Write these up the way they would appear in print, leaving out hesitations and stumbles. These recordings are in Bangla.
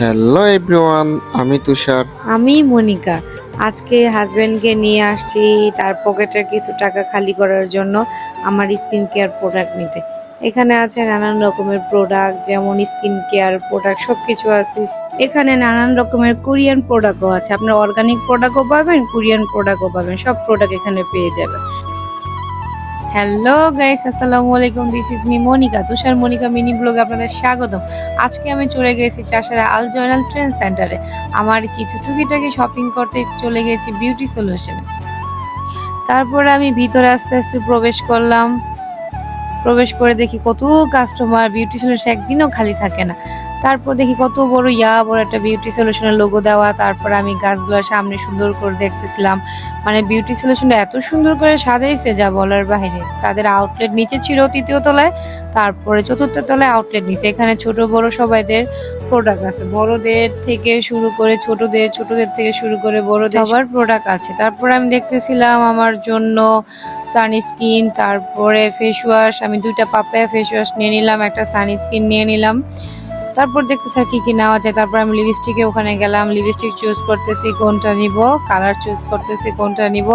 হ্যালো এভরিওয়ান, আমি তুষার। আমি মনিকা। আজকে হাজবেন্ডকে নিয়ে আসছি তার পকেটের কিছু টাকা খালি করার জন্য আমার স্কিন কেয়ার প্রোডাক্ট নিতে। এখানে আছে নানান রকমের প্রোডাক্ট, যেমন স্কিন কেয়ার প্রোডাক্ট সব কিছু আছে। এখানে নানান রকমের কোরিয়ান প্রোডাক্টও আছে, আপনার অর্গানিক প্রোডাক্টও পাবেন, কোরিয়ান প্রোডাক্টও পাবেন, সব প্রোডাক্ট এখানে পেয়ে যাবেন। হ্যালো গাইস, আসসালামু আলাইকুম, this is me Monika, Tushar Monika mini ব্লগে আপনাদের স্বাগতম। আজকে আমি চলে গেছি চাষারা আল জয়নাল ট্রেন্ড সেন্টারে। আমার কিছু টুকিটাকি শপিং করতে চলে গেছি বিউটি সলিউশনে। তারপরে আমি ভিতরে আস্তে আস্তে প্রবেশ করলাম। প্রবেশ করে দেখি কত কাস্টমার, বিউটি সলিউশন একদিনও খালি থাকে না। তারপর দেখি কত বড় বড় একটা বিউটি সলিউশনের লোগো দেওয়া। তারপর আমি গাছগুলোর সামনে সুন্দর করে দেখতেছিলাম, মানে বিউটি সলিউশনটা এত সুন্দর করে সাজাইছে যা বলার বাইরে। তাদের আউটলেট নিচে ছিল ৩য় তলায়, তারপরে ৪র্থ তলায় আউটলেট নিচে। এখানে ছোট বড় সবাইদের প্রোডাক্ট আছে, বড়দের থেকে শুরু করে ছোটদের, ছোটদের থেকে শুরু করে বড়দের সবার প্রোডাক্ট আছে। তারপরে আমি দেখতেছিলাম আমার জন্য সানস্ক্রিন, তারপরে ফেস ওয়াশ। আমি 2টা পাপায়া ফেস ওয়াশ নিয়ে নিলাম, একটা সানস্ক্রিন নিয়ে নিলাম। তারপর দেখতেছি কি কি নেওয়া যায়। তারপর আমি লিপস্টিকে ওখানে গেলাম, লিপস্টিক চুজ করতেছি কোনটা নিব, কালার চুজ করতেছি কোনটা নিব,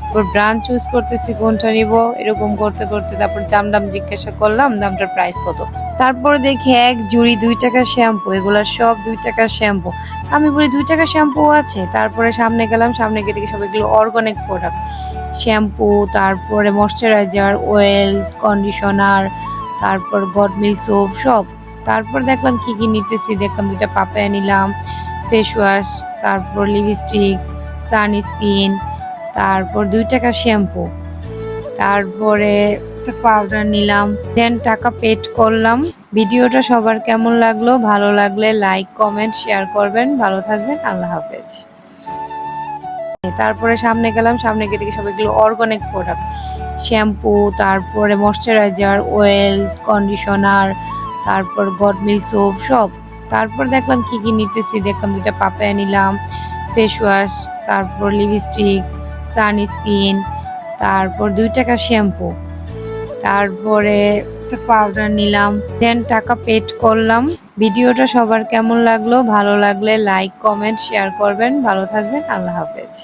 তারপর ব্র্যান্ড চুজ করতেছি কোনটা নিব। এরকম করতে করতে তারপর দাম জিজ্ঞাসা করলাম, দামটার প্রাইস কত। তারপর দেখি এক জুড়ি 2 টাকার শ্যাম্পু, এগুলা সব 2 টাকার শ্যাম্পু। আমি বলি 2 টাকার শ্যাম্পু আছে। তারপরে সামনে গেলাম, সামনে গিয়ে দেখি সব এগুলো অর্গানিক প্রোডাক্ট, শ্যাম্পু, তারপরে ময়শ্চারাইজার, অয়েল, কন্ডিশনার, তারপর গড মিল্ক সোপ সব। তারপর দেখলাম কি কি নিতেছি, দেখলাম 2টা পাপায়া নিলাম, ফেস ওয়াশ, তারপর লিপস্টিক, সানস্ক্রিন, তারপর 2 টাকার শ্যাম্পু, তারপরে একটা পাউডার নিলাম। দেন টাকা পেড করলাম। ভিডিওটা সবার কেমন লাগলো, ভালো লাগলে লাইক কমেন্ট শেয়ার করবেন। ভালো থাকবেন, আল্লাহ হাফেজ। তারপরে সামনে গেলাম, সামনে গিয়ে দেখি সব এগুলো অর্গানিক প্রোডাক্ট, শ্যাম্পু, তারপরে ময়শ্চারাইজার, অয়েল, কন্ডিশনার, তারপর গড মিল্ক সোপ সব। তারপর দেখলাম কি কি নিতেছি, দেখলাম 2টা পাপায়া নিলাম, ফেস ওয়াশ, তারপর লিপস্টিক, সানস্ক্রিন, তারপর 2 টাকার শ্যাম্পু, তারপরে একটা পাউডার নিলাম। দেন টাকা পেড করলাম। ভিডিওটা সবার কেমন লাগলো, ভালো লাগলে লাইক কমেন্ট শেয়ার করবেন। ভালো থাকবেন, আল্লাহ হাফেজ।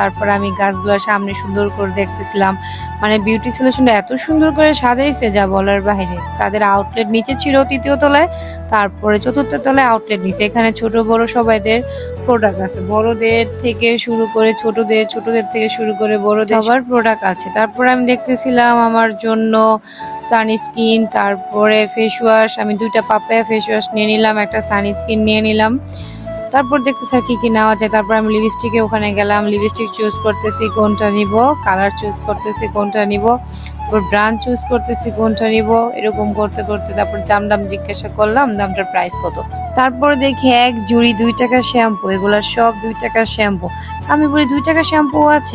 তারপর আমি গাছগুলোর সামনে সুন্দর করে দেখতেছিলাম, মানে বিউটি সলিউশনটা এত সুন্দর করে সাজাইছে যা বলার বাইরে। তাদের আউটলেট নিচে ছিল 3য় তলায়, তারপরে 4র্থ তলায় আউটলেট নিচে। এখানে ছোট বড় সবাইদের প্রোডাক্ট আছে, বড়দের থেকে শুরু করে ছোটদের, ছোটদের থেকে শুরু করে বড়দের সবার প্রোডাক্ট আছে। তারপরে আমি দেখতেছিলাম আমার জন্য সানস্ক্রিন, তারপরে ফেস ওয়াশ। আমি 2টা পাপায়া ফেস ওয়াশ নিয়ে নিলাম, একটা সানস্ক্রিন নিয়ে নিলাম। তারপর দেখতেছি কি কি নেওয়া যায়। তারপর আমি লিপস্টিকে ওখানে গেলাম, লিপস্টিক চুজ করতেছি কোনটা নিব, কালার চুজ করতেছি কোনটা নিব, তারপর ব্র্যান্ড চুজ করতেছি কোনটা নিব। এরকম করতে করতে তারপর দাম জিজ্ঞাসা করলাম, দামটার প্রাইস কত। তারপর দেখি এক জুড়ি 2 টাকার শ্যাম্পু, এগুলা সব 2 টাকার শ্যাম্পু। আমি বলি 2 টাকার শ্যাম্পু আছে।